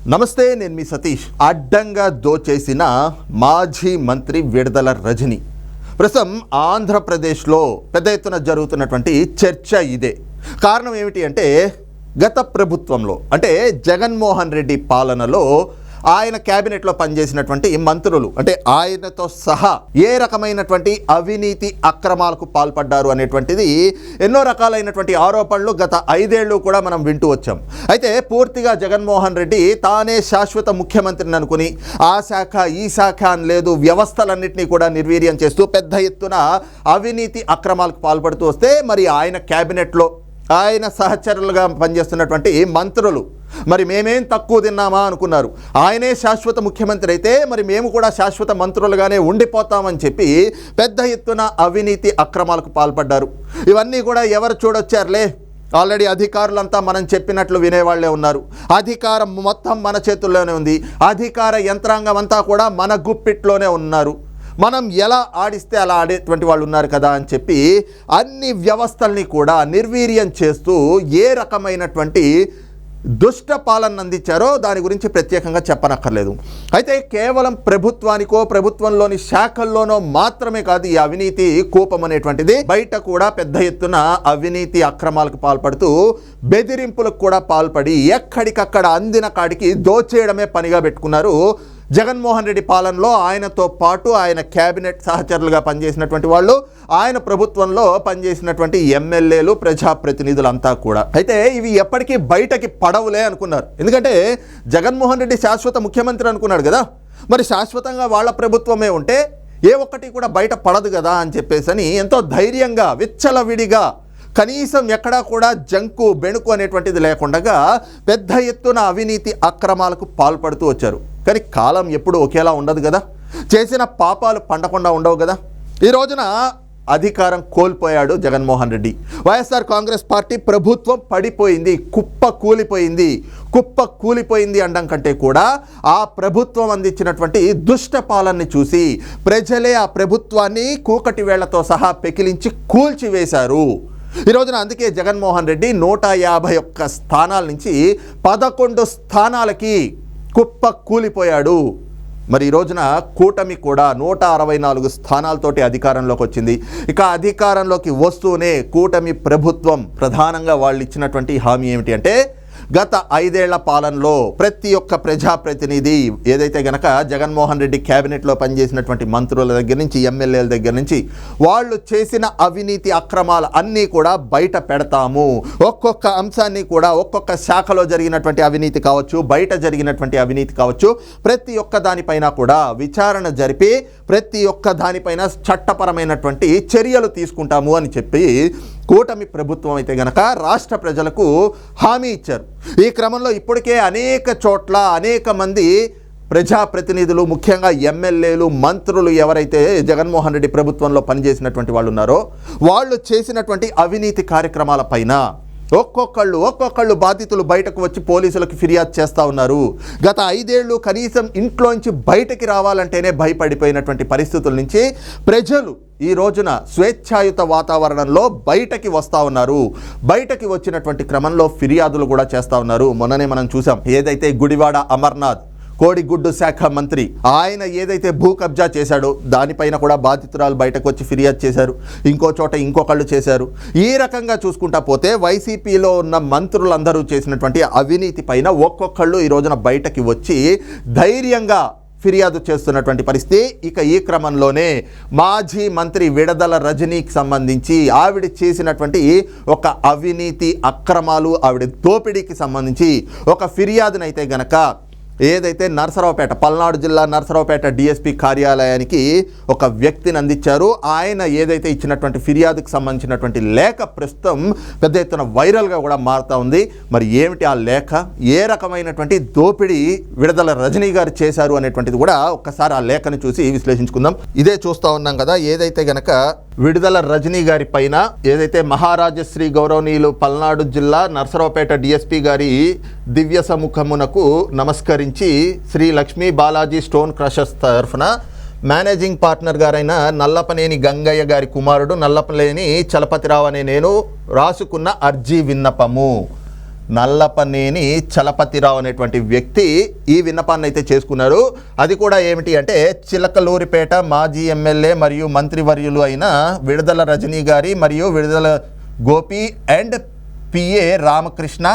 నమస్తే, నేను మీ సతీష్. అడ్డంగా దోచేసిన మాజీ మంత్రి విడుదల రజని ప్రస్తుతం ఆంధ్రప్రదేశ్లో పెద్ద ఎత్తున జరుగుతున్నటువంటి చర్చ ఇదే. కారణం ఏమిటి అంటే, గత ప్రభుత్వంలో అంటే జగన్మోహన్ రెడ్డి పాలనలో ఆయన క్యాబినెట్లో పనిచేసినటువంటి మంత్రులు అంటే ఆయనతో సహా ఏ రకమైనటువంటి అవినీతి అక్రమాలకు పాల్పడ్డారు అనేటువంటిది ఎన్నో రకాలైనటువంటి ఆరోపణలు గత 5 ఏళ్ళు కూడా మనం వింటూ వచ్చాం. అయితే పూర్తిగా జగన్మోహన్ రెడ్డి తానే శాశ్వత ముఖ్యమంత్రిని అనుకుని ఆ శాఖ ఈ శాఖ అని లేదు, వ్యవస్థలన్నింటినీ కూడా నిర్వీర్యం చేస్తూ పెద్ద ఎత్తున అవినీతి అక్రమాలకు పాల్పడుతూ వస్తే మరి ఆయన క్యాబినెట్లో ఆయన సహచరులుగా పనిచేస్తున్నటువంటి మంత్రులు మరి మేమేం తక్కువ తిన్నామా అనుకున్నారు. ఆయనే శాశ్వత ముఖ్యమంత్రి అయితే మరి మేము కూడా శాశ్వత మంత్రులుగానే ఉండిపోతామని చెప్పి పెద్ద ఎత్తున అవినీతి అక్రమాలకు పాల్పడ్డారు. ఇవన్నీ కూడా ఎవరు చూడొచ్చారులే, ఆల్రెడీ అధికారులంతా మనం చెప్పినట్లు వినేవాళ్లే ఉన్నారు. అధికారం మొత్తం మన చేతుల్లోనే ఉంది, అధికార యంత్రాంగం అంతా కూడా మన గుప్పిట్లోనే ఉన్నారు, మనం ఎలా ఆడిస్తే అలా ఆడేటువంటి వాళ్ళు ఉన్నారు కదా అని చెప్పి అన్ని వ్యవస్థల్ని కూడా నిర్వీర్యం చేస్తూ ఏ రకమైనటువంటి దుష్ట పాలన అందించారో దాని గురించి ప్రత్యేకంగా చెప్పనక్కర్లేదు. అయితే కేవలం ప్రభుత్వానికో ప్రభుత్వంలోని శాఖల్లోనో మాత్రమే కాదు ఈ అవినీతి కూపం అనేటువంటిది, బయట కూడా పెద్ద ఎత్తున అవినీతి అక్రమాలకు పాల్పడుతూ బెదిరింపులకు కూడా పాల్పడి ఎక్కడికక్కడ అందిన కాడికి దోచేయడమే పనిగా పెట్టుకున్నారు. జగన్మోహన్ రెడ్డి పాలనలో ఆయనతో పాటు ఆయన క్యాబినెట్ సహచరులుగా పనిచేసినటువంటి వాళ్ళు, ఆయన ప్రభుత్వంలో పనిచేసినటువంటి ఎమ్మెల్యేలు, ప్రజాప్రతినిధులంతా కూడా. అయితే ఇవి ఎప్పటికీ బయటకి పడవులే అనుకున్నారు. ఎందుకంటే జగన్మోహన్ రెడ్డి శాశ్వత ముఖ్యమంత్రి అనుకున్నాడు కదా, మరి శాశ్వతంగా వాళ్ళ ప్రభుత్వమే ఉంటే ఏ ఒక్కటి కూడా బయట పడదు కదా అని చెప్పేసి ఎంతో ధైర్యంగా విచ్చలవిడిగా కనీసం ఎక్కడా కూడా జంకు బెణుకు అనేటువంటిది లేకుండా పెద్ద ఎత్తున అవినీతి అక్రమాలకు పాల్పడుతూ వచ్చారు. కానీ కాలం ఎప్పుడు ఒకేలా ఉండదు కదా, చేసిన పాపాలు పండకుండా ఉండవు కదా. ఈ రోజున అధికారం కోల్పోయాడు జగన్మోహన్ రెడ్డి. వైఎస్ఆర్ కాంగ్రెస్ పార్టీ ప్రభుత్వం పడిపోయింది, కుప్ప కూలిపోయింది అనడం కంటే కూడా ఆ ప్రభుత్వం అందించినటువంటి దుష్ట పాలనని చూసి ప్రజలే ఆ ప్రభుత్వాన్ని కూకటి వేళ్లతో సహా పెకిలించి కూల్చివేశారు. ఈ రోజున అందుకే జగన్మోహన్ రెడ్డి 151 స్థానాల నుంచి 11 స్థానాలకి కుప్ప కూలిపోయాడు. మరి ఈ రోజున కూటమి కూడా 164 స్థానాలతోటి అధికారంలోకి వచ్చింది. ఇక అధికారంలోకి వస్తూనే కూటమి ప్రభుత్వం ప్రధానంగా వాళ్ళు ఇచ్చినటువంటి హామీ ఏమిటి అంటే, గత 5 ఏళ్ల పాలనలో ప్రతి ఒక్క ప్రజాప్రతినిధి ఏదైతే గనక జగన్మోహన్ రెడ్డి క్యాబినెట్లో పనిచేసినటువంటి మంత్రుల దగ్గర నుంచి ఎమ్మెల్యేల దగ్గర నుంచి వాళ్ళు చేసిన అవినీతి అక్రమాలు అన్నీ కూడా బయట పెడతాము. ఒక్కొక్క అంశాన్ని కూడా ఒక్కొక్క శాఖలో జరిగినటువంటి అవినీతి కావచ్చు, బయట జరిగినటువంటి అవినీతి కావచ్చు, ప్రతి ఒక్క దానిపైన కూడా విచారణ జరిపి ప్రతి ఒక్క దానిపైన చట్టపరమైనటువంటి చర్యలు తీసుకుంటాము అని చెప్పి కూటమి ప్రభుత్వం అయితే గనక రాష్ట్ర ప్రజలకు హామీ ఇచ్చారు. ఈ క్రమంలో ఇప్పటికే అనేక చోట్ల అనేక మంది ప్రజాప్రతినిధులు, ముఖ్యంగా ఎమ్మెల్యేలు, మంత్రులు ఎవరైతే జగన్మోహన్ రెడ్డి ప్రభుత్వంలో పనిచేసినటువంటి వాళ్ళు ఉన్నారో వాళ్ళు చేసినటువంటి అవినీతి కార్యక్రమాల పైన ఒక్కొక్కళ్ళు బాధితులు బయటకు వచ్చి పోలీసులకు ఫిర్యాదు చేస్తూ ఉన్నారు. గత 5 ఏళ్ళు కనీసం ఇంట్లోంచి బయటకి రావాలంటేనే భయపడిపోయినటువంటి పరిస్థితుల నుంచి ప్రజలు ఈ రోజున స్వేచ్ఛాయుత వాతావరణంలో బయటకి వస్తూ ఉన్నారు. బయటకి వచ్చినటువంటి క్రమంలో ఫిర్యాదులు కూడా చేస్తూ ఉన్నారు. మొన్ననే మనం చూసాం, ఏదైతే గుడివాడ అమర్నాథ్ కోడిగుడ్డు శాఖ మంత్రి ఆయన ఏదైతే భూ కబ్జా చేశాడో దానిపైన కూడా బాధితురాలు బయటకు వచ్చి ఫిర్యాదు చేశారు. ఇంకో చోట ఇంకొకళ్ళు చేశారు. ఈ రకంగా చూసుకుంటా పోతే వైసీపీలో ఉన్న మంత్రులందరూ చేసినటువంటి అవినీతి పైన ఒక్కొక్కళ్ళు ఈ రోజున బయటకి వచ్చి ధైర్యంగా ఫిర్యాదు చేస్తున్నటువంటి పరిస్థితి. ఇక ఈ క్రమంలోనే మాజీ మంత్రి విడుదల రజనీకి సంబంధించి ఆవిడ చేసినటువంటి ఒక అవినీతి అక్రమాలు, ఆవిడ దోపిడీకి సంబంధించి ఒక ఫిర్యాదునైతే గనక ఏదైతే నరసరావుపేట, పల్నాడు జిల్లా నరసరావుపేట డిఎస్పీ కార్యాలయానికి ఒక వ్యక్తిని అందించారు. ఆయన ఏదైతే ఇచ్చినటువంటి ఫిర్యాదుకు సంబంధించినటువంటి లేఖ ప్రస్తుతం పెద్ద ఎత్తున వైరల్గా కూడా మారుతూ ఉంది. మరి ఏమిటి ఆ లేఖ, ఏ రకమైనటువంటి దోపిడీ విడుదల రజనీ గారు చేశారు అనేటువంటిది కూడా ఒక్కసారి ఆ లేఖను చూసి విశ్లేషించుకుందాం. ఇదే చూస్తూ ఉన్నాం కదా, ఏదైతే గనక విడుదల రజనీ గారి పైన ఏదైతే మహారాజశ్రీ గౌరవనీయులు పల్నాడు జిల్లా నరసరావుపేట డిఎస్పీ గారి దివ్య సముఖమునకు నమస్కరించి శ్రీ లక్ష్మీ బాలాజీ స్టోన్ క్రషర్స్ తరఫున మేనేజింగ్ పార్ట్నర్ గారైన నల్లపనేని గంగయ్య గారి కుమారుడు నల్లపనేని చలపతిరావు అనే నేను రాసుకున్న అర్జీ విన్నపము. నల్లపనేని చలపతిరావు అనేటువంటి వ్యక్తి ఈ విన్నపాన్ని అయితే చేసుకున్నారు. అది కూడా ఏమిటి అంటే చిలకలూరిపేట మాజీ ఎమ్మెల్యే మరియు మంత్రివర్యులు అయిన విడుదల రజనీ గారి మరియు విడుదల గోపి అండ్ పిఏ రామకృష్ణ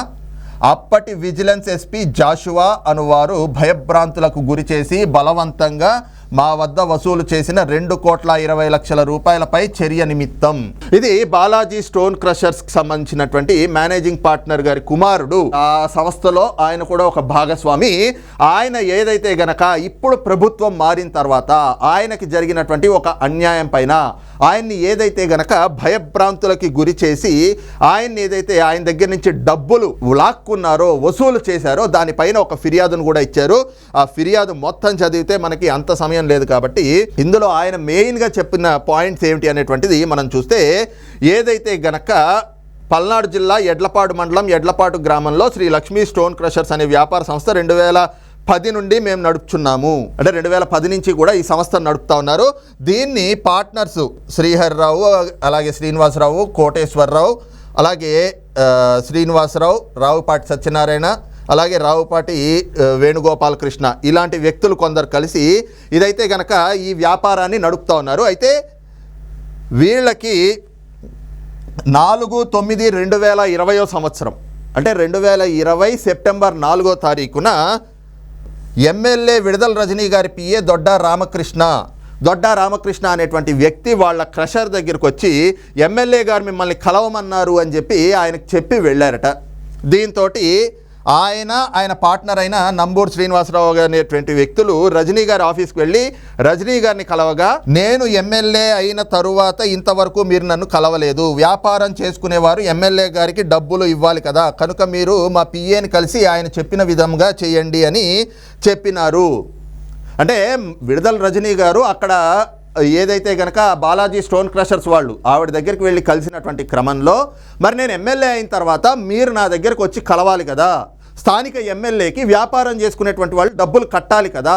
అప్పటి విజిలెన్స్ ఎస్పీ జాషువా అనువారు భయభ్రాంతులకు గురి చేసి బలవంతంగా మా వద్ద వసూలు చేసిన 2,20,00,000 రూపాయలపై చర్య నిమిత్తం. ఇది బాలాజీ స్టోన్ క్రషర్స్కి సంబంధించినటువంటి మేనేజింగ్ పార్ట్నర్ గారి కుమారుడు. ఆ సంస్థలో ఆయన కూడా ఒక భాగస్వామి. ఆయన ఏదైతే గనక ఇప్పుడు ప్రభుత్వం మారిన తర్వాత ఆయనకి జరిగినటువంటి ఒక అన్యాయం పైన ఆయన్ని ఏదైతే గనక భయభ్రాంతులకి గురి చేసి ఆయన్ని ఏదైతే ఆయన దగ్గర నుంచి డబ్బులు లాక్కున్నారో వసూలు చేశారో దానిపైన ఒక ఫిర్యాదును కూడా ఇచ్చారు. ఆ ఫిర్యాదు మొత్తం చదివితే మనకి అంత సమయం లేదు కాబట్టి ఇందులో ఆయన మెయిన్గా చెప్పిన పాయింట్స్ ఏమిటి అనేటువంటిది మనం చూస్తే, ఏదైతే గనక పల్నాడు జిల్లా ఎడ్లపాడు మండలం ఎడ్లపాడు గ్రామంలో శ్రీ లక్ష్మీ స్టోన్ క్రషర్స్ అనే వ్యాపార సంస్థ 2010 నుండి మేము నడుపుచున్నాము. అంటే 2010 నుంచి కూడా ఈ సంస్థను నడుపుతా ఉన్నారు. దీన్ని పార్ట్నర్స్ శ్రీహరిరావు, అలాగే శ్రీనివాసరావు, కోటేశ్వరరావు, అలాగే శ్రీనివాసరావు, రావుపాటి సత్యనారాయణ, అలాగే రావుపాటి వేణుగోపాలకృష్ణ ఇలాంటి వ్యక్తులు కొందరు కలిసి ఇదైతే గనక ఈ వ్యాపారాన్ని నడుపుతా ఉన్నారు. అయితే వీళ్ళకి 4/9/2020 సంవత్సరం అంటే 2020 సెప్టెంబర్ 4వ తారీఖున ఎమ్మెల్యే విడుదల రజనీ గారి పిఏ దొడ్డా రామకృష్ణ అనేటువంటి వ్యక్తి వాళ్ళ క్రషర్ దగ్గరికి వచ్చి ఎమ్మెల్యే గారు మిమ్మల్ని కలవమన్నారు అని చెప్పి ఆయనకు చెప్పి వెళ్ళారట. దీంతో ఆయన పార్ట్నర్ అయిన నంబూరు శ్రీనివాసరావు అనేటువంటి వ్యక్తులు రజనీ గారి ఆఫీస్కి వెళ్ళి రజనీ గారిని కలవగా, నేను ఎమ్మెల్యే అయిన తరువాత ఇంతవరకు మీరు నన్ను కలవలేదు, వ్యాపారం చేసుకునేవారు ఎమ్మెల్యే గారికి డబ్బులు ఇవ్వాలి కదా, కనుక మీరు మా పిఏని కలిసి ఆయన చెప్పిన విధంగా చేయండి అని చెప్పినారు. అంటే విడుదల రజనీ గారు అక్కడ ఏదైతే గనక బాలాజీ స్టోన్ క్రషర్స్ వాళ్ళు ఆవిడ దగ్గరికి వెళ్ళి కలిసినటువంటి క్రమంలో, మరి నేను ఎమ్మెల్యే అయిన తర్వాత మీరు నా దగ్గరకు వచ్చి కలవాలి కదా, స్థానిక ఎమ్మెల్యేకి వ్యాపారం చేసుకునేటువంటి వాళ్ళు డబ్బులు కట్టాలి కదా,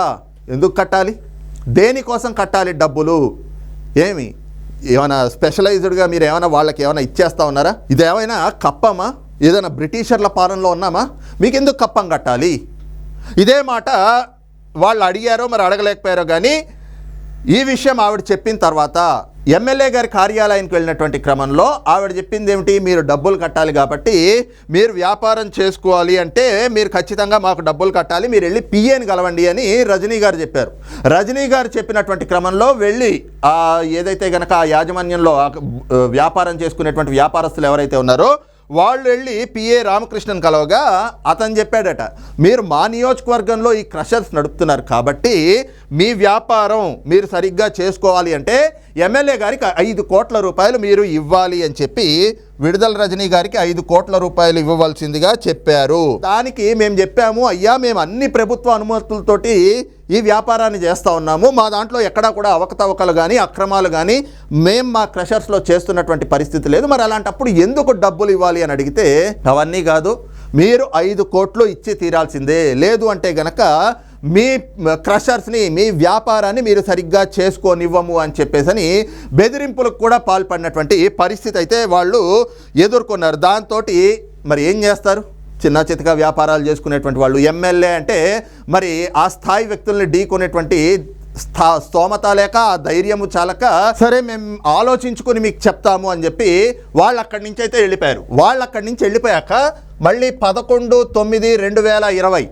ఎందుకు కట్టాలి, దేనికోసం కట్టాలి డబ్బులు, ఏమైనా స్పెషలైజ్డ్గా మీరు ఏమైనా వాళ్ళకి ఏమైనా ఇచ్చేస్తా ఉన్నారా, ఇదేమైనా కప్పమా, ఏదైనా బ్రిటిషర్ల పాలనలో ఉన్నామా, మీకు ఎందుకు కప్పం కట్టాలి. ఇదే మాట వాళ్ళు అడిగారో మరి అడగలేకపోయారో కానీ ఈ విషయం ఆవిడ చెప్పిన తర్వాత ఎమ్మెల్యే గారి కార్యాలయానికి వెళ్ళినటువంటి క్రమంలో ఆవిడ చెప్పింది ఏమిటి, మీరు డబ్బులు కట్టాలి కాబట్టి మీరు వ్యాపారం చేసుకోవాలి అంటే మీరు ఖచ్చితంగా మాకు డబ్బులు కట్టాలి, మీరు వెళ్ళి పిఏని కలవండి అని రజనీ గారు చెప్పారు. రజనీ గారు చెప్పినటువంటి క్రమంలో వెళ్ళి ఏదైతే గనక ఆ యాజమాన్యంలో వ్యాపారం చేసుకునేటువంటి వ్యాపారస్తులు ఎవరైతే ఉన్నారో వాళ్ళు వెళ్ళి పిఏ రామకృష్ణన్ కలవగా అతను చెప్పాడట, మీరు మా నియోజకవర్గంలో ఈ క్రషర్స్ నడుపుతున్నారు కాబట్టి మీ వ్యాపారం మీరు సరిగ్గా చేసుకోవాలి అంటే ఎమ్మెల్యే గారికి 5 కోట్ల రూపాయలు మీరు ఇవ్వాలి అని చెప్పి విడుదల రజనీ గారికి 5 కోట్ల రూపాయలు ఇవ్వవలసిందిగా చెప్పారు. దానికి మేము చెప్పాము, అయ్యా మేము అన్ని ప్రభుత్వ అనుమతులతోటి ఈ వ్యాపారాన్ని చేస్తూ ఉన్నాము, మా దాంట్లో ఎక్కడా కూడా అవకతవకలు కానీ అక్రమాలు కానీ మేము మా క్రషర్స్లో చేస్తున్నటువంటి పరిస్థితి లేదు, మరి అలాంటప్పుడు ఎందుకు డబ్బులు ఇవ్వాలి అని అడిగితే, అవన్నీ కాదు, మీరు 5 కోట్లు ఇచ్చి తీరాల్సిందే, లేదు అంటే గనక మీ క్రషర్స్ని మీ వ్యాపారాన్ని మీరు సరిగ్గా చేసుకోనివ్వము అని చెప్పేసి బెదిరింపులకు కూడా పాల్పడినటువంటి పరిస్థితి అయితే వాళ్ళు ఎదుర్కొన్నారు. దాంతో మరి ఏం చేస్తారు, చిన్న చితక వ్యాపారాలు చేసుకునేటువంటి వాళ్ళు ఎమ్మెల్యే అంటే మరి ఆ స్థాయి వ్యక్తుల్ని ఢీకొనేటువంటి స్తోమత లేక ఆ ధైర్యము చాలక సరే మేము ఆలోచించుకొని మీకు చెప్తాము అని చెప్పి వాళ్ళు అక్కడి నుంచి అయితే వెళ్ళిపోయారు. వాళ్ళు అక్కడి నుంచి వెళ్ళిపోయాక మళ్ళీ 11/9/2020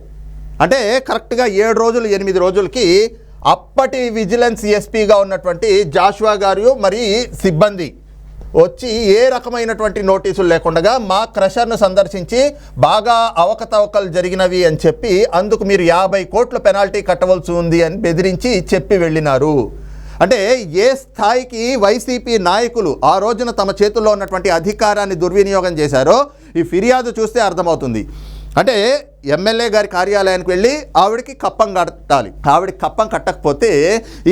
అంటే కరెక్ట్గా 7 రోజులు 8 రోజులకి అప్పటి విజిలెన్స్ ఎస్పీగా ఉన్నటువంటి జాషువా గారు మరి సిబ్బంది వచ్చి ఏ రకమైనటువంటి నోటీసులు లేకుండా మా క్రషర్ను సందర్శించి బాగా అవకతవకలు జరిగినవి అని చెప్పి అందుకు మీరు 50 కోట్ల పెనాల్టీ కట్టవలసి ఉంది అని బెదిరించి చెప్పి వెళ్ళినారు. అంటే ఏ స్థాయికి వైసీపీ నాయకులు ఆ రోజున తమ చేతుల్లో ఉన్నటువంటి అధికారాన్ని దుర్వినియోగం చేశారో ఈ ఫిర్యాదు చూస్తే అర్థమవుతుంది. అంటే ఎమ్మెల్యే గారి కార్యాలయానికి వెళ్ళి ఆవిడకి కప్పం కట్టాలి, ఆవిడకి కప్పం కట్టకపోతే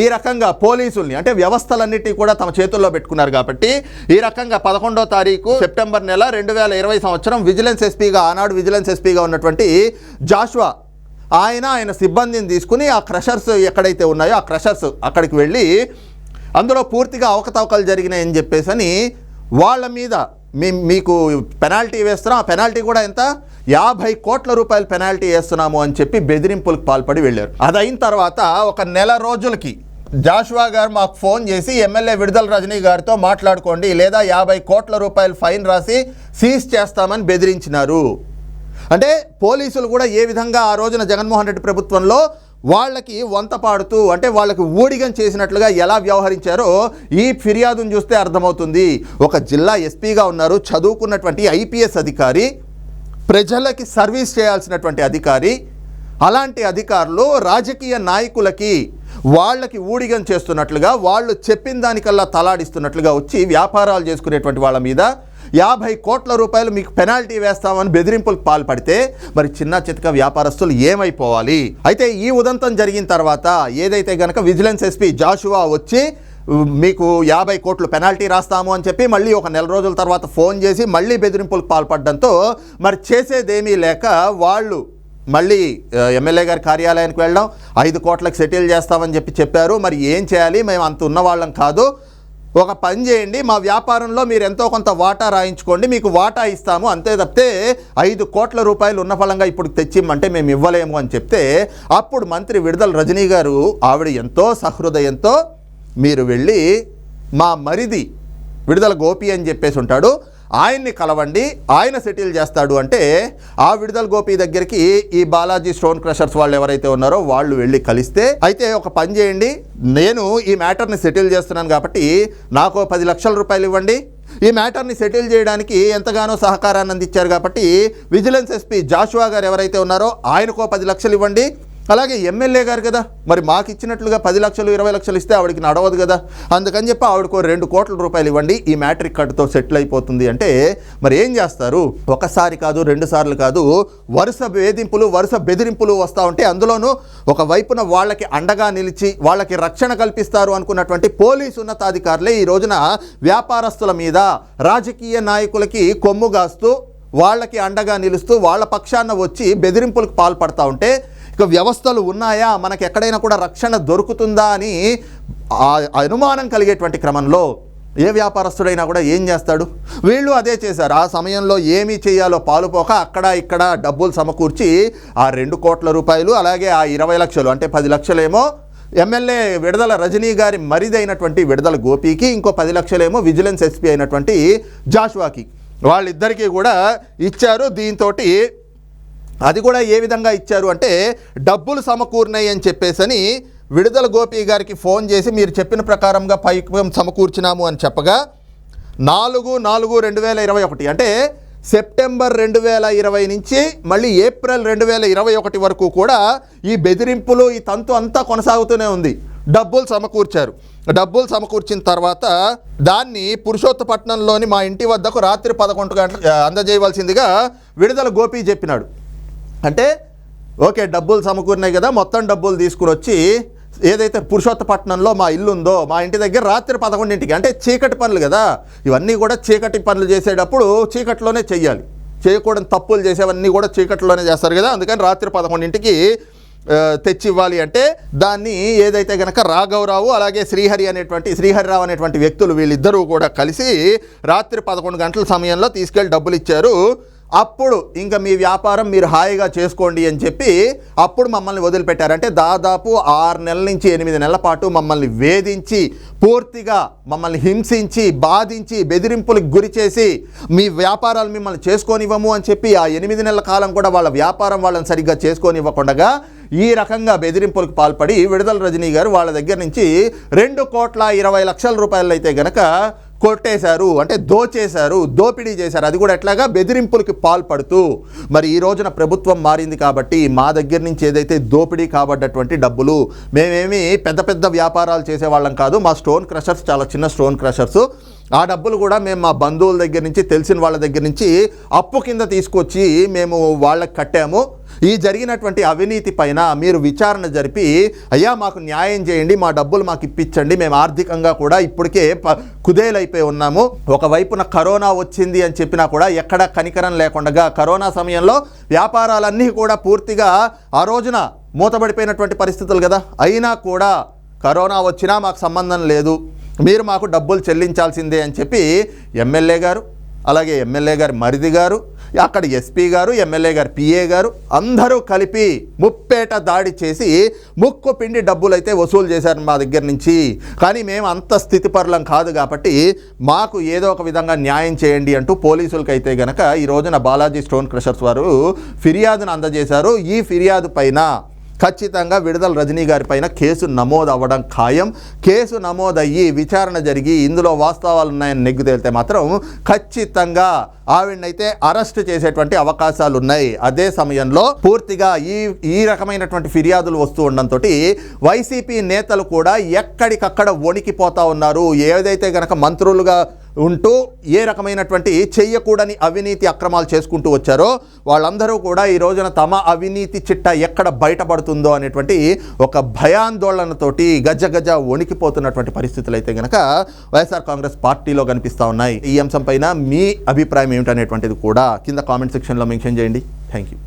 ఈ రకంగా పోలీసుల్ని అంటే వ్యవస్థలన్నిటి కూడా తమ చేతుల్లో పెట్టుకున్నారు కాబట్టి ఈ రకంగా 11వ తారీఖు సెప్టెంబర్ నెల 2020 సంవత్సరం విజిలెన్స్ ఎస్పీగా ఆనాడు విజిలెన్స్ ఎస్పీగా ఉన్నటువంటి జాషువా ఆయన సిబ్బందిని తీసుకుని ఆ క్రషర్స్ ఎక్కడైతే ఉన్నాయో ఆ క్రషర్స్ అక్కడికి వెళ్ళి అందులో పూర్తిగా అవకతవకలు జరిగినాయని చెప్పేసి వాళ్ళ మీద మీకు పెనాల్టీ వేస్తున్నాం, ఆ పెనాల్టీ కూడా ఎంత 50 కోట్ల రూపాయలు పెనాల్టీ వేస్తున్నాము అని చెప్పి బెదిరింపులకు పాల్పడి వెళ్ళారు. అదైన తర్వాత ఒక నెల రోజులకి జాషువా గారు మాకు ఫోన్ చేసి ఎమ్మెల్యే విడుదల రజనీ గారితో మాట్లాడుకోండి, లేదా 50 కోట్ల రూపాయలు ఫైన్ రాసి సీజ్ చేస్తామని బెదిరించినారు. అంటే పోలీసులు కూడా ఏ విధంగా ఆ రోజున జగన్మోహన్ రెడ్డి ప్రభుత్వంలో వాళ్ళకి వంత పాడుతూ, అంటే వాళ్ళకి ఊడిగం చేసినట్లుగా ఎలా వ్యవహరించారో ఈ ఫిర్యాదును చూస్తే అర్థమవుతుంది. ఒక జిల్లా ఎస్పీగా ఉన్నారు, చదువుకున్నటువంటి ఐపీఎస్ అధికారి, ప్రజలకి సర్వీస్ చేయాల్సినటువంటి అధికారి. అలాంటి అధికారులు రాజకీయ నాయకులకి వాళ్ళకి ఊడిగం చేస్తున్నట్లుగా, వాళ్ళు చెప్పిన దానికల్లా తలాడిస్తున్నట్లుగా వచ్చి వ్యాపారాలు చేసుకునేటువంటి వాళ్ళ మీద 50 కోట్ల రూపాయలు మీకు పెనాల్టీ వేస్తామని బెదిరింపులకు పాల్పడితే మరి చిన్న చితక వ్యాపారస్తులు ఏమైపోవాలి? అయితే ఈ ఉదంతం జరిగిన తర్వాత ఏదైతే గనక విజిలెన్స్ ఎస్పీ జాషువా వచ్చి మీకు 50 కోట్లు పెనాల్టీ రాస్తాము అని చెప్పి మళ్ళీ ఒక నెల రోజుల తర్వాత ఫోన్ చేసి మళ్ళీ బెదిరింపులకు పాల్పడడంతో మరి చేసేదేమీ లేక వాళ్ళు మళ్ళీ ఎమ్మెల్యే గారి కార్యాలయానికి వెళ్ళడం, 5 కోట్లకు సెటిల్ చేస్తామని చెప్పారు. మరి ఏం చేయాలి, మేము అంత ఉన్నవాళ్ళం కాదు, ఒక పని చేయండి, మా వ్యాపారంలో మీరు ఎంతో కొంత వాటా రాయించుకోండి, మీకు వాటా ఇస్తాము, అంతే తప్పితే 5 కోట్ల రూపాయలు ఉన్న ఫలంగా ఇప్పుడు తెచ్చిమ్మంటే మేము ఇవ్వలేము అని చెప్తే అప్పుడు మంత్రి విడుదల రజనీ గారు ఆవిడ ఎంతో సహృదయంతో మీరు వెళ్ళి మా మరిది విడుదల గోపి అని చెప్పేసి ఉంటాడు, ఆయన్ని కలవండి, ఆయన సెటిల్ చేస్తాడు అంటే ఆ విడుదల గోపి దగ్గరికి ఈ బాలాజీ స్టోన్ క్రషర్స్ వాళ్ళు ఎవరైతే ఉన్నారో వాళ్ళు వెళ్ళి కలిస్తే, అయితే ఒక పని చేయండి, నేను ఈ మ్యాటర్ని సెటిల్ చేస్తున్నాను కాబట్టి నాకు 10 లక్షల రూపాయలు ఇవ్వండి, ఈ మ్యాటర్ని సెటిల్ చేయడానికి ఎంతగానో సహకారాన్ని అందించారు కాబట్టి విజిలెన్స్ ఎస్పీ జాషువా గారు ఎవరైతే ఉన్నారో ఆయనకో 10 లక్షలు ఇవ్వండి, అలాగే ఎమ్మెల్యే గారు కదా మరి మాకు ఇచ్చినట్లుగా 10 లక్షలు 20 లక్షలు ఇస్తే ఆవిడకి నడవదు కదా, అందుకని చెప్పి ఆవిడకో 2 కోట్ల రూపాయలు ఇవ్వండి, ఈ మ్యాటర్ ఇక్కడితో సెటిల్ అయిపోతుంది అంటే మరి ఏం చేస్తారు? ఒకసారి కాదు, 2 సార్లు కాదు, వరుస వేధింపులు, వరుస బెదిరింపులు వస్తూ ఉంటే అందులోనూ ఒకవైపున వాళ్ళకి అండగా నిలిచి వాళ్ళకి రక్షణ కల్పిస్తారు అనుకున్నటువంటి పోలీసు ఉన్నతాధికారులే ఈ రోజున వ్యాపారస్తుల మీద, రాజకీయ నాయకులకి కొమ్ము గాస్తూ వాళ్ళకి అండగా నిలుస్తూ వాళ్ళ పక్షాన వచ్చి బెదిరింపులకు పాల్పడతా ఉంటే ఇక వ్యవస్థలు ఉన్నాయా, మనకి ఎక్కడైనా కూడా రక్షణ దొరుకుతుందా అని అనుమానం కలిగేటువంటి క్రమంలో ఏ వ్యాపారస్తుడైనా కూడా ఏం చేస్తాడు? వీళ్ళు అదే చేశారు. ఆ సమయంలో ఏమీ చేయాలో పాలుపోక అక్కడ ఇక్కడ డబ్బులు సమకూర్చి ఆ 2 కోట్ల రూపాయలు అలాగే ఆ 20 లక్షలు అంటే 10 లక్షలేమో ఎమ్మెల్యే విడుదల రజనీ గారి మరిదైనటువంటి విడుదల గోపికి, ఇంకో 10 లక్షలేమో విజిలెన్స్ ఎస్పీ అయినటువంటి జాషువాకి, వాళ్ళిద్దరికీ కూడా ఇచ్చారు. దీంతో అది కూడా ఏ విధంగా ఇచ్చారు అంటే డబ్బులు సమకూరినాయి అని చెప్పేసని విడుదల గోపి గారికి ఫోన్ చేసి మీరు చెప్పిన ప్రకారంగా పైకం సమకూర్చినాము అని చెప్పగా 4/4/2021 అంటే సెప్టెంబర్ 2020 నుంచి మళ్ళీ ఏప్రిల్ 2021 వరకు కూడా ఈ బెదిరింపులు, ఈ తంతు అంతా కొనసాగుతూనే ఉంది. డబ్బులు సమకూర్చారు. డబ్బులు సమకూర్చిన తర్వాత దాన్ని పురుషోత్తపట్నంలోని మా ఇంటి వద్దకు రాత్రి 11 గంటలకు అందజేయవలసిందిగా విడుదల గోపి చెప్పినాడు. అంటే ఓకే, డబ్బులు సమకూరినాయి కదా, మొత్తం డబ్బులు తీసుకుని వచ్చి ఏదైతే పురుషోత్తపట్నంలో మా ఇల్లు ఉందో మా ఇంటి దగ్గర రాత్రి 11ంటికి, అంటే చీకటి పనులు కదా ఇవన్నీ కూడా, చీకటి పనులు చేసేటప్పుడు చీకట్లోనే చెయ్యాలి, చేయకూడని తప్పులు చేసేవన్నీ కూడా చీకట్లోనే చేస్తారు కదా, అందుకని రాత్రి 11ంటికి తెచ్చి ఇవ్వాలి అంటే దాన్ని ఏదైతే గనక రాఘవరావు అలాగే శ్రీహరిరావు అనేటువంటి వ్యక్తులు వీళ్ళిద్దరూ కూడా కలిసి రాత్రి 11 గంటల సమయంలో తీసుకెళ్ళి డబ్బులు ఇచ్చారు. అప్పుడు ఇంకా మీ వ్యాపారం మీరు హాయిగా చేసుకోండి అని చెప్పి అప్పుడు మమ్మల్ని వదిలిపెట్టారు. అంటే దాదాపు 6 నెలల నుంచి 8 నెలల పాటు మమ్మల్ని వేధించి, పూర్తిగా మమ్మల్ని హింసించి, బాధించి, బెదిరింపులకు గురి చేసి మీ వ్యాపారాలు మిమ్మల్ని చేసుకోనివ్వము అని చెప్పి ఆ 8 నెలల కాలం కూడా వాళ్ళ వ్యాపారం వాళ్ళని సరిగ్గా చేసుకోనివ్వకుండా ఈ రకంగా బెదిరింపులకు పాల్పడి విడుదల రజనీ గారు వాళ్ళ దగ్గర నుంచి 2,20,00,000 రూపాయలు అయితే గనక కొట్టేశారు, అంటే దోచేశారు, దోపిడీ చేశారు. అది కూడా ఎట్లాగా బెదిరింపులకి పాల్పడుతూ. మరి ఈ రోజున ప్రభుత్వం మారింది కాబట్టి మా దగ్గర నుంచి ఏదైతే దోపిడీ కాబడ్డటువంటి డబ్బులు, మేమేమి పెద్ద పెద్ద వ్యాపారాలు చేసేవాళ్ళం కాదు, మా స్టోన్ క్రషర్స్ చాలా చిన్న స్టోన్ క్రషర్స్, ఆ డబ్బులు కూడా మేము మా బంధువుల దగ్గర నుంచి, తెలిసిన వాళ్ళ దగ్గర నుంచి అప్పు కింద తీసుకొచ్చి మేము వాళ్ళకి కట్టాము. ఈ జరిగినటువంటి అవినీతి పైన మీరు విచారణ జరిపి అయ్యా మాకు న్యాయం చేయండి, మా డబ్బులు మాకు ఇప్పించండి, మేము ఆర్థికంగా కూడా ఇప్పటికే కుదేలైపోయి ఉన్నాము. ఒకవైపున కరోనా వచ్చింది అని చెప్పినా కూడా ఎక్కడా కనికరం లేకుండా కరోనా సమయంలో వ్యాపారాలన్నీ కూడా పూర్తిగా ఆ రోజున మూతబడిపోయినటువంటి పరిస్థితులు కదా, అయినా కూడా కరోనా వచ్చినా మాకు సంబంధం లేదు, మీరు మాకు డబ్బులు చెల్లించాల్సిందే అని చెప్పి ఎమ్మెల్యే గారు అలాగే ఎమ్మెల్యే గారి మరిది గారు అక్కడ ఎస్పీ గారు, ఎమ్మెల్యే గారు, పిఏ గారు అందరూ కలిపి ముప్పేట దాడి చేసి ముక్కు పిండి డబ్బులు అయితే వసూలు చేశారు మా దగ్గర నుంచి. కానీ మేము అంత స్థితిపరులం కాదు కాబట్టి మాకు ఏదో ఒక విధంగా న్యాయం చేయండి అంటూ పోలీసులకైతే గనక ఈ రోజున బాలాజీ స్టోన్ క్రషర్స్ వారు ఫిర్యాదును అందజేశారు. ఈ ఫిర్యాదు పైన ఖచ్చితంగా విడుదల రజనీ గారి పైన కేసు నమోదు అవ్వడం ఖాయం. కేసు నమోదయ్యి విచారణ జరిగి ఇందులో వాస్తవాలు ఉన్నాయని నెగ్గు తేలితే మాత్రం ఖచ్చితంగా ఆవిడనైతే అరెస్ట్ చేసేటువంటి అవకాశాలు ఉన్నాయి. అదే సమయంలో పూర్తిగా ఈ రకమైనటువంటి ఫిర్యాదులు వస్తూ ఉండడంతో వైసీపీ నేతలు కూడా ఎక్కడికక్కడ వణికిపోతా ఉన్నారు. ఏదైతే గనక మంత్రులుగా ఉంటూ ఏ రకమైనటువంటి చెయ్యకూడని అవినీతి అక్రమాలు చేసుకుంటూ వచ్చారో వాళ్ళందరూ కూడా ఈ రోజున తమ అవినీతి చిట్ట ఎక్కడ బయటపడుతుందో అనేటువంటి ఒక భయాందోళనతోటి గజ వణికిపోతున్నటువంటి పరిస్థితులు అయితే గనక వైఎస్ఆర్ కాంగ్రెస్ పార్టీలో కనిపిస్తూ ఉన్నాయి. ఈ అంశం పైన మీ అభిప్రాయం ఏమిటనేటువంటిది కూడా కింద కామెంట్ సెక్షన్లో మెన్షన్ చేయండి. Thank you.